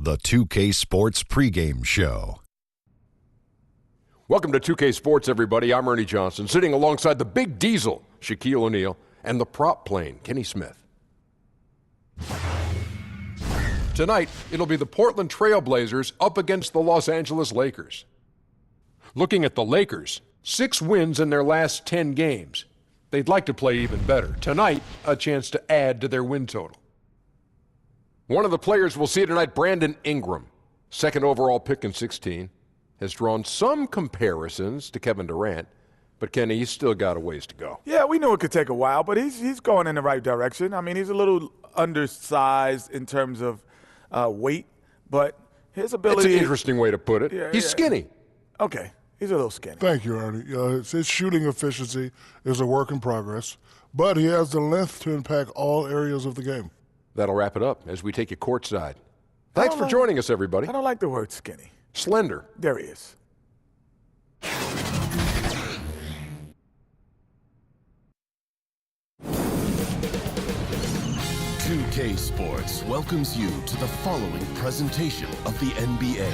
the 2K Sports pregame show. Welcome to 2K Sports, everybody. I'm Ernie Johnson, sitting alongside the big diesel, Shaquille O'Neal, and the prop plane, Kenny Smith. Tonight, it'll be the Portland Trail Blazers up against the Los Angeles Lakers. Looking at the Lakers, 6 wins in their last 10 games. They'd like to play even better. Tonight, a chance to add to their win total. One of the players we'll see tonight, Brandon Ingram, second overall pick in 16, has drawn some comparisons to Kevin Durant, but Kenny, he's still got a ways to go. Yeah, we knew it could take a while, but he's going in the right direction. I mean, he's a little undersized in terms of weight, but his ability— It's an interesting way to put it. Yeah, he's skinny. Okay, he's a little skinny. Thank you, Ernie. His shooting efficiency is a work in progress, but he has the length to impact all areas of the game. That'll wrap it up as we take you courtside. Thanks for joining us, everybody. I don't like the word skinny. Slender. There he is. 2K Sports welcomes you to the following presentation of the NBA.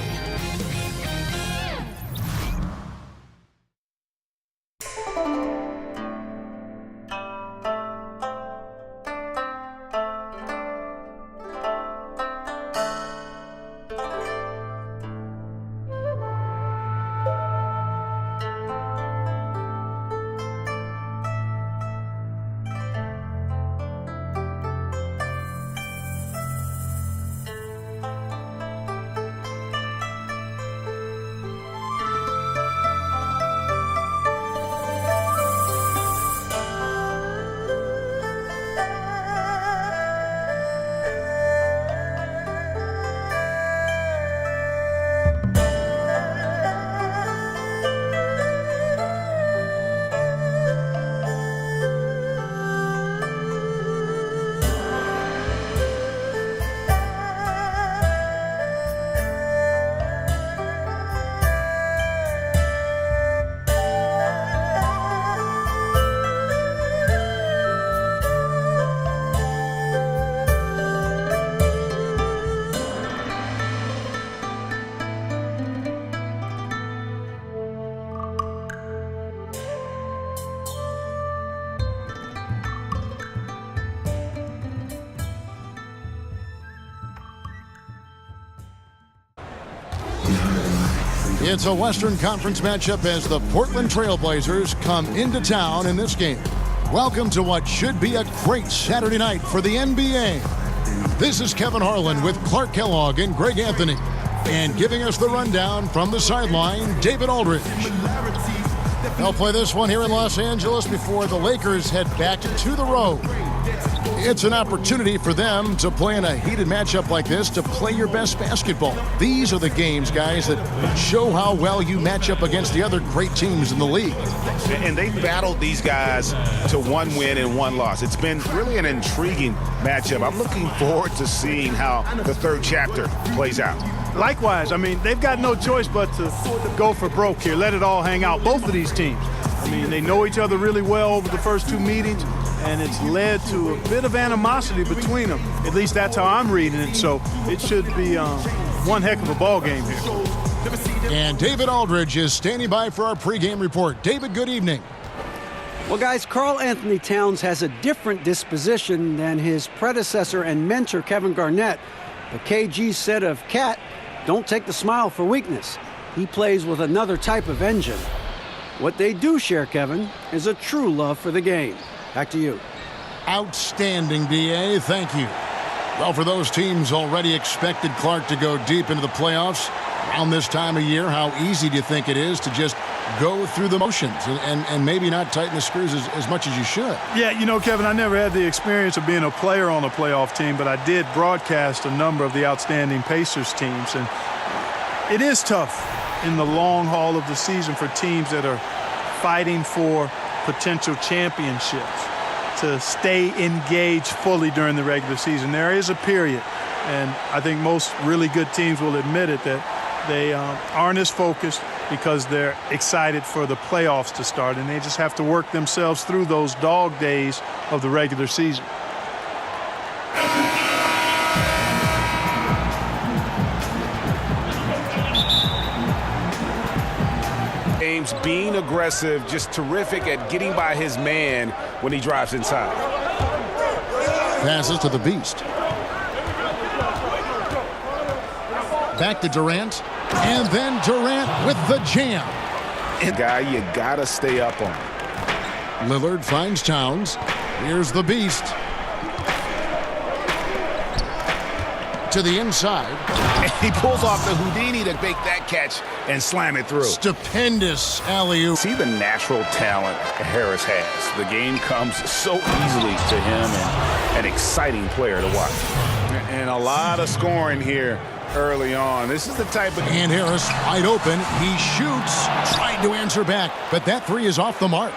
It's a Western Conference matchup as the Portland Trail Blazers come into town in this game. Welcome to what should be a great Saturday night for the NBA. This is Kevin Harlan with Clark Kellogg and Greg Anthony. And giving us the rundown from the sideline, David Aldridge. They'll play this one here in Los Angeles before the Lakers head back to the road. It's an opportunity for them to play in a heated matchup like this, to play your best basketball. These are the games, guys, that show how well you match up against the other great teams in the league. And they battled these guys to 1 win and 1 loss. It's been really an intriguing matchup. I'm looking forward to seeing how the third chapter plays out. Likewise, I mean, they've got no choice but to go for broke here, let it all hang out, both of these teams. I mean, they know each other really well over the first 2 meetings, and it's led to a bit of animosity between them. At least that's how I'm reading it, so it should be one heck of a ball game here. And David Aldridge is standing by for our pregame report. David, good evening. Well, guys, Karl Anthony Towns has a different disposition than his predecessor and mentor, Kevin Garnett. The KG said of Cat, don't take the smile for weakness. He plays with another type of engine. What they do share, Kevin, is a true love for the game. Back to you. Outstanding, D.A. Thank you. Well, for those teams already expected Clark to go deep into the playoffs around this time of year, how easy do you think it is to just go through the motions and maybe not tighten the screws as much as you should? Yeah, you know, Kevin, I never had the experience of being a player on a playoff team, but I did broadcast a number of the outstanding Pacers teams, and it is tough in the long haul of the season for teams that are fighting for potential championships to stay engaged fully during the regular season. There is a period, and I think most really good teams will admit it, that they aren't as focused because they're excited for the playoffs to start, and they just have to work themselves through those dog days of the regular season. James being aggressive, just terrific at getting by his man when he drives inside. Passes to the Beast. Back to Durant. And then Durant with the jam. And guy, you gotta stay up on. Lillard finds Towns. Here's the Beast. To the inside. And he pulls off the Houdini to make that catch and slam it through. Stupendous alley-oop. See the natural talent Harris has. The game comes so easily to him, and an exciting player to watch. And a lot of scoring here early on. This is the type of... And Harris wide open. He shoots. Tried to answer back, but that three is off the mark.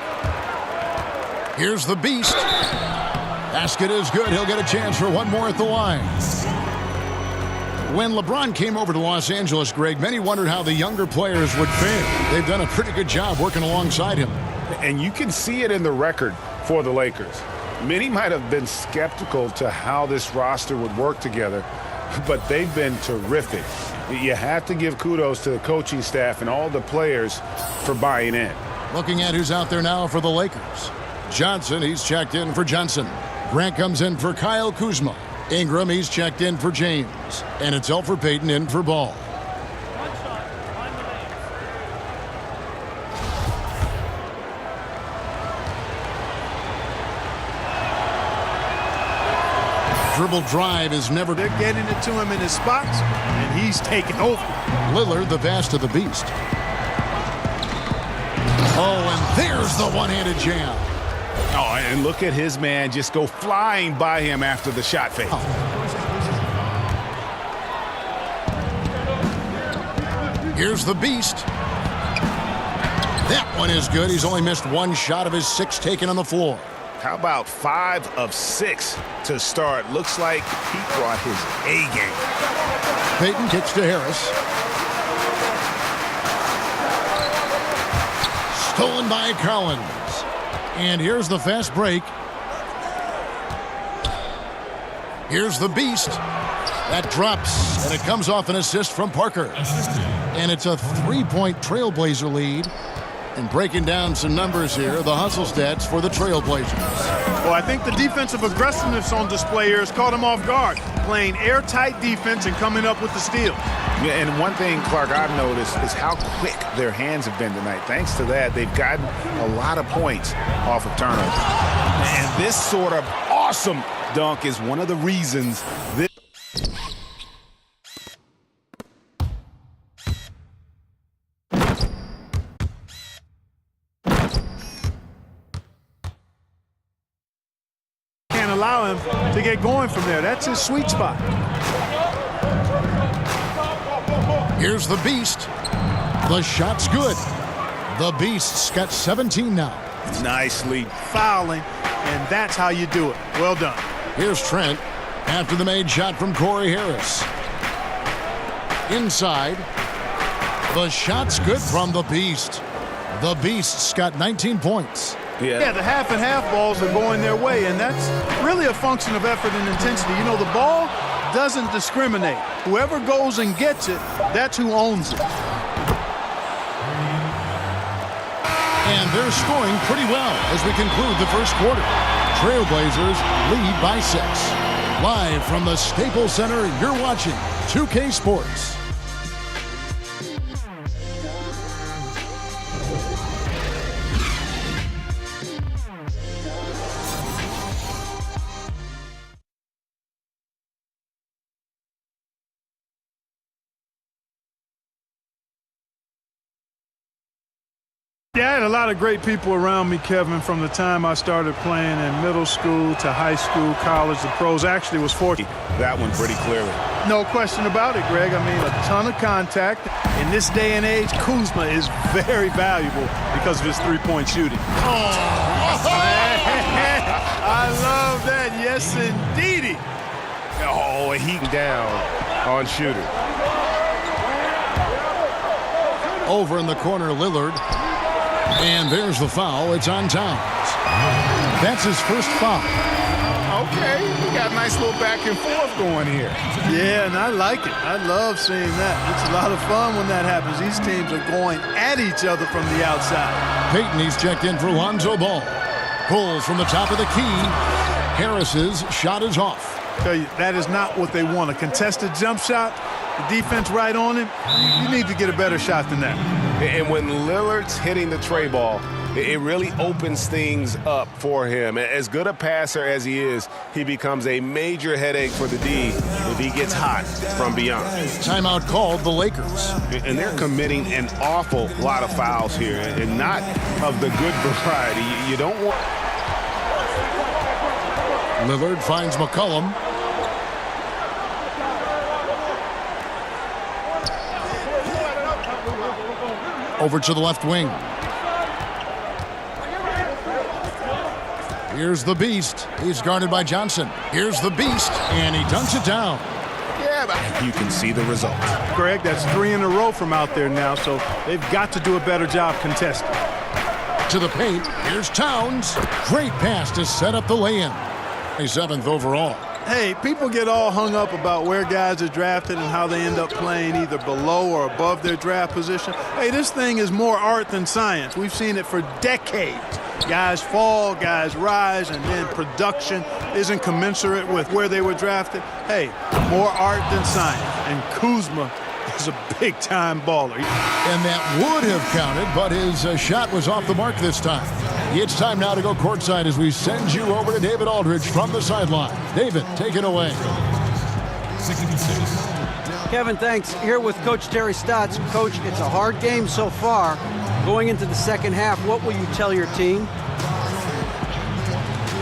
Here's the Beast. Basket is good. He'll get a chance for one more at the line. When LeBron came over to Los Angeles, Greg, many wondered how the younger players would fare. They've done a pretty good job working alongside him. And you can see it in the record for the Lakers. Many might have been skeptical to how this roster would work together, but they've been terrific. You have to give kudos to the coaching staff and all the players for buying in. Looking at who's out there now for the Lakers. Johnson, he's checked in for Johnson. Grant comes in for Kyle Kuzma. Ingram, he's checked in for James. And it's Elfrid Payton in for Ball. Dribble drive is never... They're getting it to him in his spots, and he's taking over. Lillard, the pass to the Beast. Oh, and there's the one-handed jam. Oh, and look at his man just go flying by him after the shot fake. Oh. Here's the Beast. That one is good. He's only missed one shot of his 6 taken on the floor. How about 5 of 6 to start? Looks like he brought his A game. Payton kicks to Harris. Stolen by Collins. And here's the fast break. Here's the Beast. That drops, and it comes off an assist from Parker. And it's a 3-point Trailblazer lead. And breaking down some numbers here, the hustle stats for the Trailblazers. Well, I think the defensive aggressiveness on display here has caught him off guard, playing airtight defense and coming up with the steal. Yeah, and one thing, Clark, I've noticed is how quick their hands have been tonight. Thanks to that, they've gotten a lot of points off of turnovers. And this sort of awesome dunk is one of the reasons this... Allow him to get going from there. That's his sweet spot. Here's the Beast. The shot's good. The Beast's got 17 now. Nicely fouling, and that's how you do it. Well done. Here's Trent after the made shot from Corey Harris. Inside. The shot's good from the Beast. The Beast's got 19 points. Yeah, the half and half balls are going their way, and that's really a function of effort and intensity. You know, the ball doesn't discriminate. Whoever goes and gets it, that's who owns it. And they're scoring pretty well as we conclude the first quarter. Trailblazers lead by 6. Live from the Staples Center, you're watching 2K Sports. Yeah, I had a lot of great people around me, Kevin, from the time I started playing in middle school to high school, college, the pros. Actually was 40. That one pretty clearly. No question about it, Greg. I mean, a ton of contact. In this day and age, Kuzma is very valuable because of his three-point shooting. I love that. Yes, indeedy. Oh, he down on shooter. Over in the corner, Lillard. And there's the foul. It's on Towns. That's his first foul. Okay, we got a nice little back and forth going here. Yeah, and I like it. I love seeing that. It's a lot of fun when that happens. These teams are going at each other from the outside. Peyton, he's checked in for Lonzo Ball. Pulls from the top of the key. Harris's shot is off. Tell you, that is not what they want. A contested jump shot, the defense right on him. You need to get a better shot than that. And when Lillard's hitting the tray ball, it really opens things up for him. As good a passer as he is, he becomes a major headache for the D if he gets hot from beyond. Timeout called the Lakers. And they're committing an awful lot of fouls here, and not of the good variety. You don't want... Lillard finds McCollum. Over to the left wing. Here's the Beast. He's guarded by Johnson. Here's the Beast, and he dunks it down. Yeah, but you can see the result. Greg, that's 3 in a row from out there now, so they've got to do a better job contesting. To the paint. Here's Towns. Great pass to set up the lay-in. 7th overall. Hey, people get all hung up about where guys are drafted and how they end up playing either below or above their draft position. Hey, this thing is more art than science. We've seen it for decades. Guys fall, guys rise, and then production isn't commensurate with where they were drafted. Hey, more art than science. And Kuzma is a big-time baller. And that would have counted, but his shot was off the mark this time. It's time now to go courtside as we send you over to David Aldridge from the sideline. David, take it away. Kevin, thanks. Here with Coach Terry Stotts. Coach, it's a hard game so far. Going into the second half, what will you tell your team?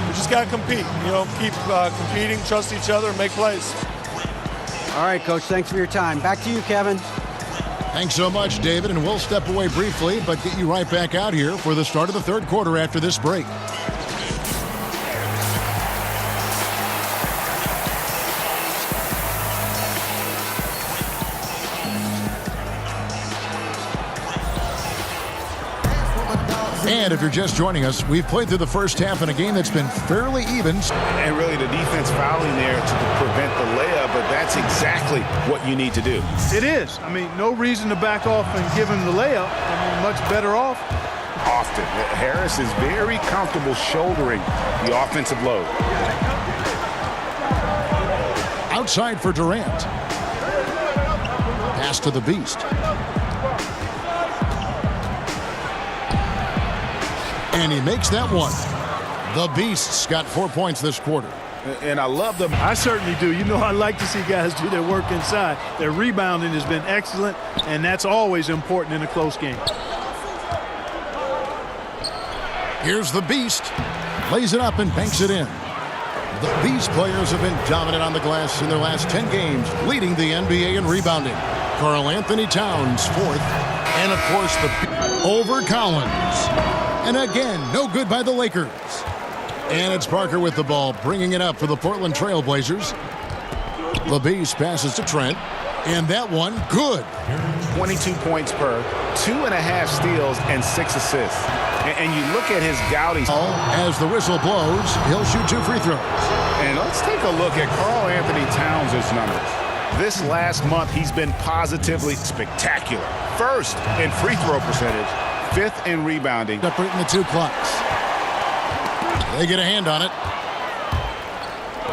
We just got to compete. You know, keep competing, trust each other, and make plays. All right, Coach, thanks for your time. Back to you, Kevin. Thanks so much, David, and we'll step away briefly, but get you right back out here for the start of the third quarter after this break. And if you're just joining us, we've played through the first half in a game that's been fairly even. And really the defense fouling there to prevent the layup, but that's exactly what you need to do. It is. I mean, no reason to back off and give him the layup. I mean, much better off. Often. Harris is very comfortable shouldering the offensive load. Outside for Durant. Pass to the Beast. And he makes that one. The Beast's got 4 points this quarter. And I love them. I certainly do. You know, I like to see guys do their work inside. Their rebounding has been excellent, and that's always important in a close game. Here's the Beast. Lays it up and banks it in. The Beast players have been dominant on the glass in their last 10 games, leading the NBA in rebounding. Karl Anthony Towns, 4th. And, of course, over Collins. And again, no good by the Lakers. And it's Parker with the ball, bringing it up for the Portland Trail Blazers. The Beast passes to Trent. And that one, good. 22 points per, 2.5 steals, and 6 assists. And you look at his gouty. As the whistle blows, he'll shoot 2 free throws. And let's take a look at Karl Anthony Towns' numbers. This last month, he's been positively spectacular. 1st in free throw percentage, 5th in rebounding. Separating the 2 clocks. They get a hand on it.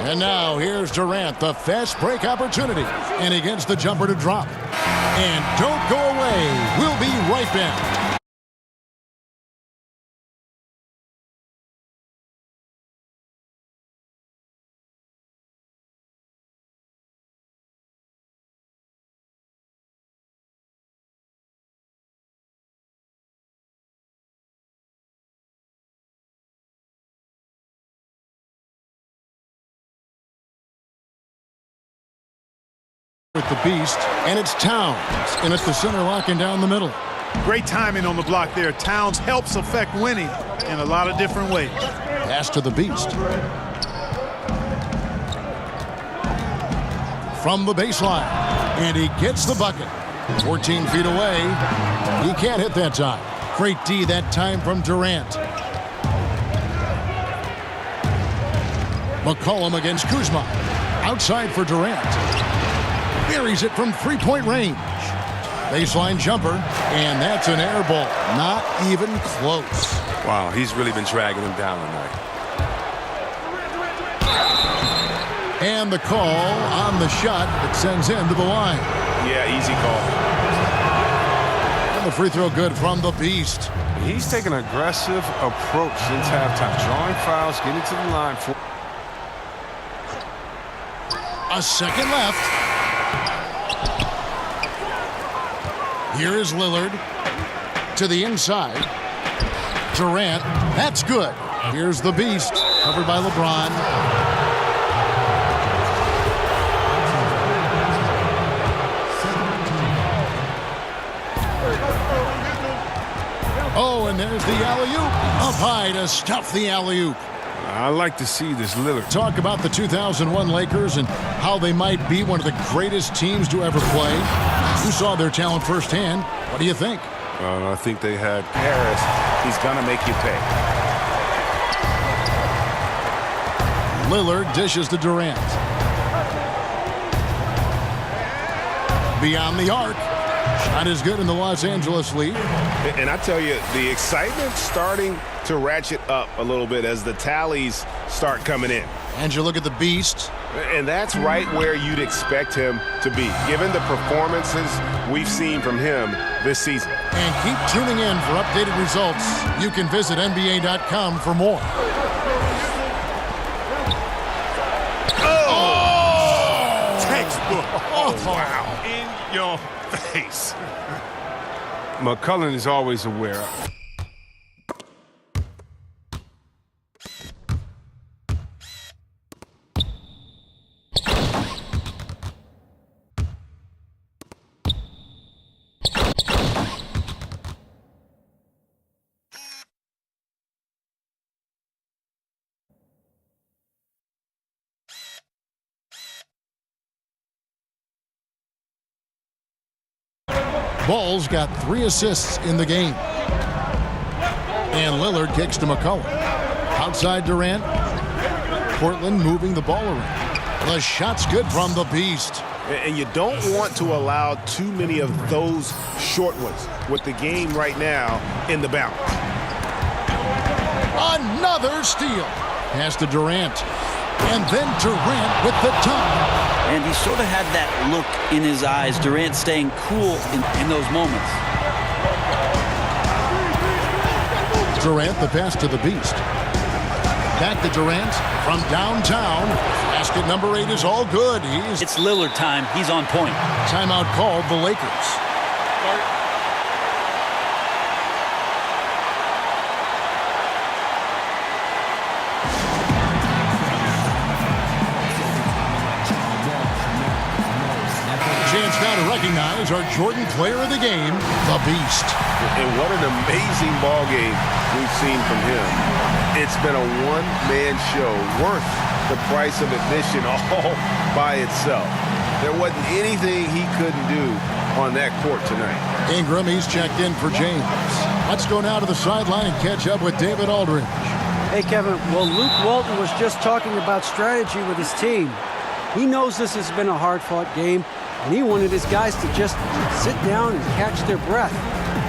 And now here's Durant, the fast break opportunity. And he gets the jumper to drop. And don't go away. We'll be right back. With the Beast, and it's Towns, and it's the center locking down the middle. Great timing on the block there. Towns helps affect winning in a lot of different ways. Pass to the Beast. From the baseline, and he gets the bucket. 14 feet away. He can't hit that time. Great D that time from Durant. McCollum against Kuzma. Outside for Durant. Buries it from three-point range. Baseline jumper, and that's an air ball. Not even close. Wow, he's really been dragging him down tonight. And the call on the shot that sends him to the line. Yeah, easy call. And the free throw good from the Beast. He's taken an aggressive approach since halftime, drawing fouls, getting to the line. A second left. Here is Lillard to the inside. Durant, that's good. Here's the Beast, covered by LeBron. Oh, and there's the alley-oop. Up high to stuff the alley-oop. I like to see this Lillard. Talk about the 2001 Lakers and how they might be one of the greatest teams to ever play. You saw their talent firsthand. What do you think? I think they had Harris, he's going to make you pay. Lillard dishes to Durant. Beyond the arc. Shot is good in the Los Angeles lead. And I tell you, the excitement's starting to ratchet up a little bit as the tallies start coming in. And you look at the Beast. And that's right where you'd expect him to be, given the performances we've seen from him this season. And keep tuning in for updated results. You can visit NBA.com for more. Oh! Textbook. Oh, wow. In your face. McCullough is always aware of. Ball's got 3 assists in the game. And Lillard kicks to McCollum. Outside Durant. Portland moving the ball around. The shot's good from the Beast. And you don't want to allow too many of those short ones with the game right now in the balance. Another steal. Pass to Durant. And then Durant with the dunk. And he sort of had that look in his eyes. Durant staying cool in those moments. Durant, the pass to the Beast. Back to Durant from downtown. Basket number 8 is all good. It's Lillard time. He's on point. Timeout called the Lakers. Chance now to recognize our Jordan player of the game, the Beast. And what an amazing ball game we've seen from him. It's been a one-man show worth the price of admission all by itself. There wasn't anything he couldn't do on that court tonight. Ingram, he's checked in for James. Let's go now to the sideline and catch up with David Aldridge. Hey, Kevin. Well, Luke Walton was just talking about strategy with his team. He knows this has been a hard-fought game, and he wanted his guys to just sit down and catch their breath.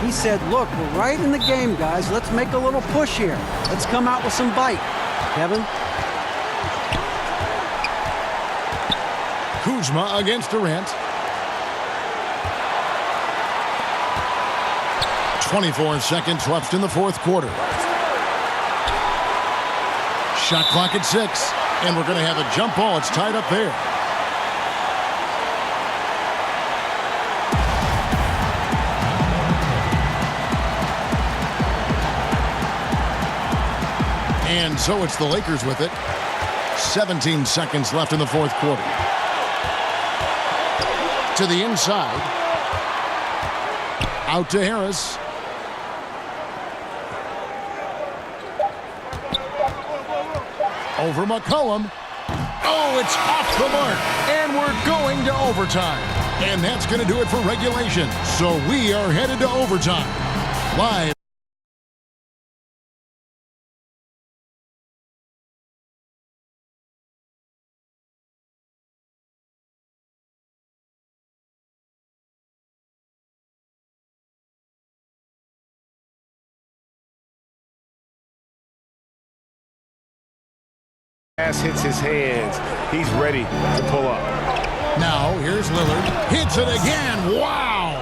He said, look, we're right in the game, guys. Let's make a little push here. Let's come out with some bite. Kevin? Kuzma against Durant. 24 seconds left in the fourth quarter. Shot clock at 6. And we're going to have a jump ball. It's tied up there. And so it's the Lakers with it. 17 seconds left in the fourth quarter. To the inside. Out to Harris. Over McCollum. Oh, it's off the mark. And we're going to overtime. And that's going to do it for regulation. So we are headed to overtime. Live. Pass hits his hands. He's ready to pull up. Now, here's Lillard. Hits it again. Wow!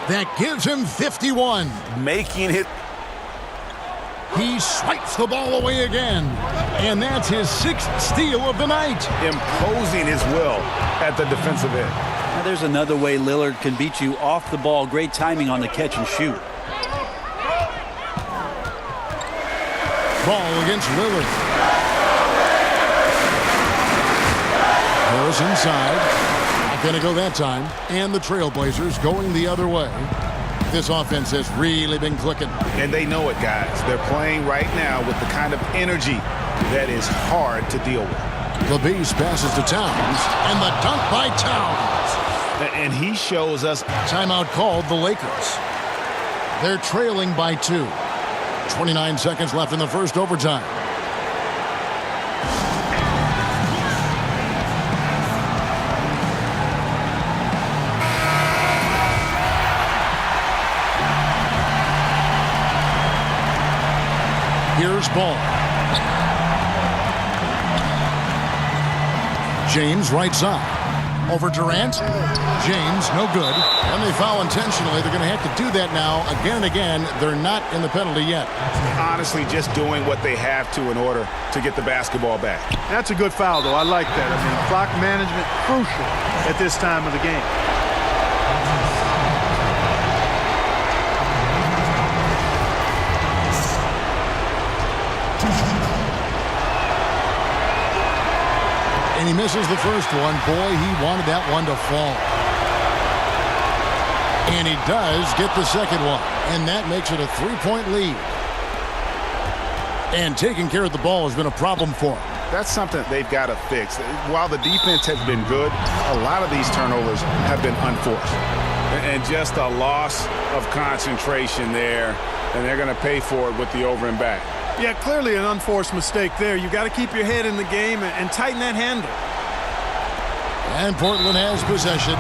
That gives him 51. Making it. He swipes the ball away again. And that's his 6th steal of the night. Imposing his will at the defensive end. Now there's another way Lillard can beat you off the ball. Great timing on the catch and shoot. Ball against Lillard. Harris inside. Not going to go that time. And the Trailblazers going the other way. This offense has really been clicking. And they know it, guys. They're playing right now with the kind of energy that is hard to deal with. LaBeast passes to Towns. And the dunk by Towns. And he shows us. Timeout called the Lakers. They're trailing by 2. 29 seconds left in the first overtime. Here's Ball. James right side. Over Durant. James, no good. And they foul intentionally. They're going to have to do that now again and again. They're not in the penalty yet. Honestly, just doing what they have to in order to get the basketball back. That's a good foul, though. I like that. I mean, clock management crucial at this time of the game. And he misses the first one. Boy, he wanted that one to fall. And he does get the second one. And that makes it a 3-point lead. And taking care of the ball has been a problem for him. That's something they've got to fix. While the defense has been good, a lot of these turnovers have been unforced. And just a loss of concentration there. And they're going to pay for it with the over and back. Yeah, clearly an unforced mistake there. You've got to keep your head in the game and tighten that handle. And Portland has possession.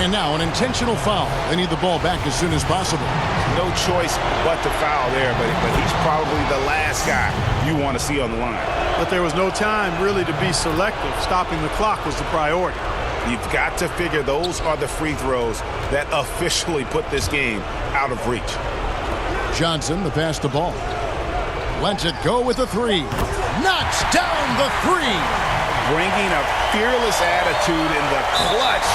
And now an intentional foul. They need the ball back as soon as possible. No choice but to foul there, but he's probably the last guy you want to see on the line. But there was no time really to be selective. Stopping the clock was the priority. You've got to figure those are the free throws that officially put this game out of reach. Johnson, the pass to Ball. Lets it go with the 3. Knocks down the 3. Bringing a fearless attitude in the clutch.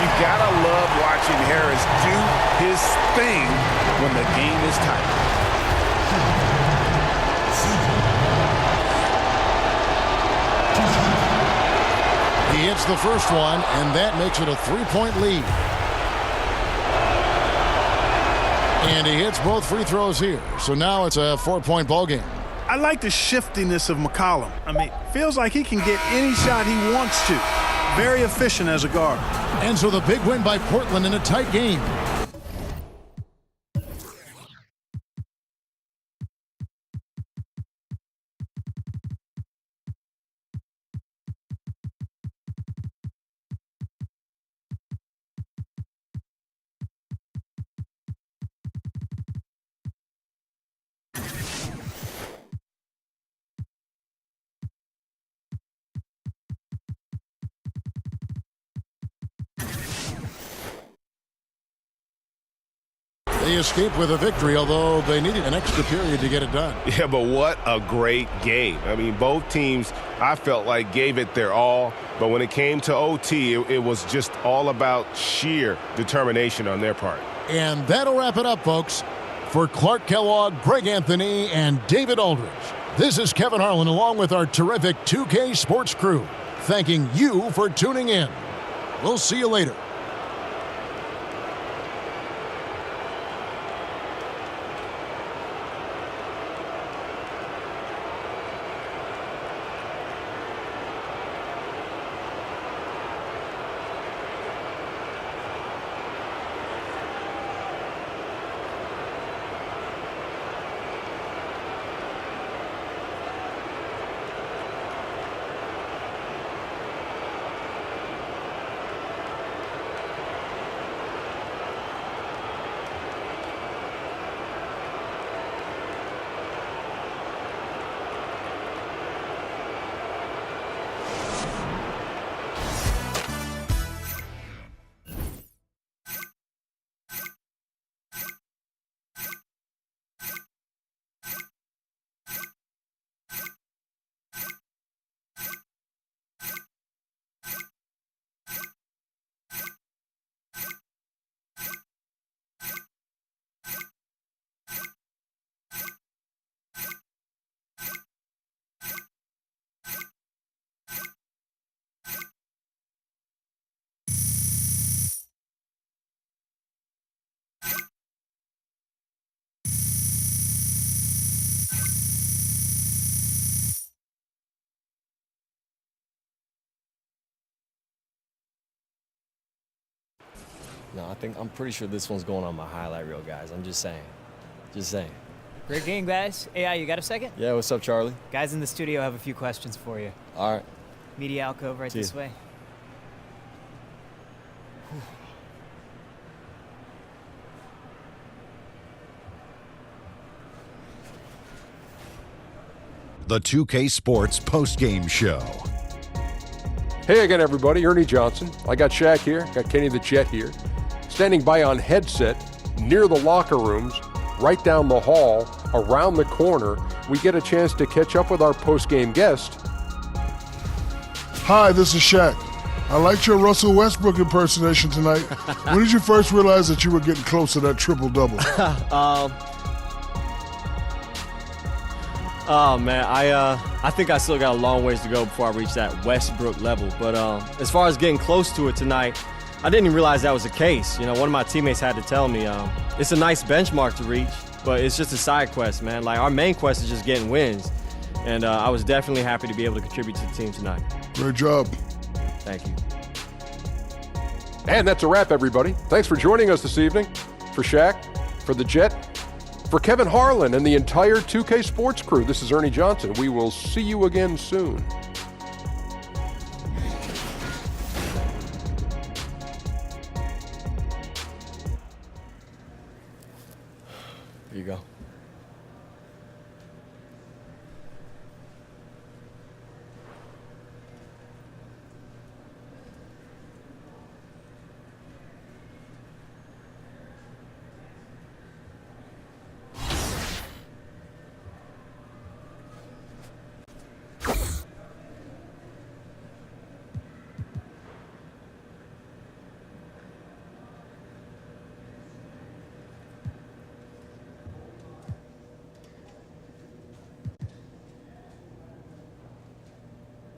You gotta love watching Harris do his thing when the game is tight. He hits the first one, and that makes it a 3-point lead. And he hits both free throws here. So now it's a 4-point ball game. I like the shiftiness of McCollum. I mean, feels like he can get any shot he wants to. Very efficient as a guard. And so the big win by Portland in a tight game. They escaped with a victory, although they needed an extra period to get it done. Yeah, but what a great game. I mean, both teams, I felt like, gave it their all. But when it came to OT, it was just all about sheer determination on their part. And that'll wrap it up, folks. For Clark Kellogg, Greg Anthony, and David Aldridge, this is Kevin Harlan along with our terrific 2K Sports crew, thanking you for tuning in. We'll see you later. No, I'm pretty sure this one's going on my highlight reel, guys. I'm just saying. Just saying. Great game, guys. AI, you got a second? Yeah, what's up, Charlie? Guys in the studio have a few questions for you. All right. Media alcove right this way. The 2K Sports postgame show. Hey again, everybody. Ernie Johnson. I got Shaq here. Got Kenny the Jet here. Standing by on headset near the locker rooms, right down the hall, around the corner. We get a chance to catch up with our postgame guest. Hi, this is Shaq. I liked your Russell Westbrook impersonation tonight. When did you first realize that you were getting close to that triple-double? Oh, man, I think I still got a long ways to go before I reach that Westbrook level. But as far as getting close to it tonight, I didn't even realize that was the case. You know, one of my teammates had to tell me it's a nice benchmark to reach, but it's just a side quest, man. Like, our main quest is just getting wins. And I was definitely happy to be able to contribute to the team tonight. Great job. Thank you. And that's a wrap, everybody. Thanks for joining us this evening. For Shaq, for the Jet, for Kevin Harlan and the entire 2K Sports crew, this is Ernie Johnson. We will see you again soon.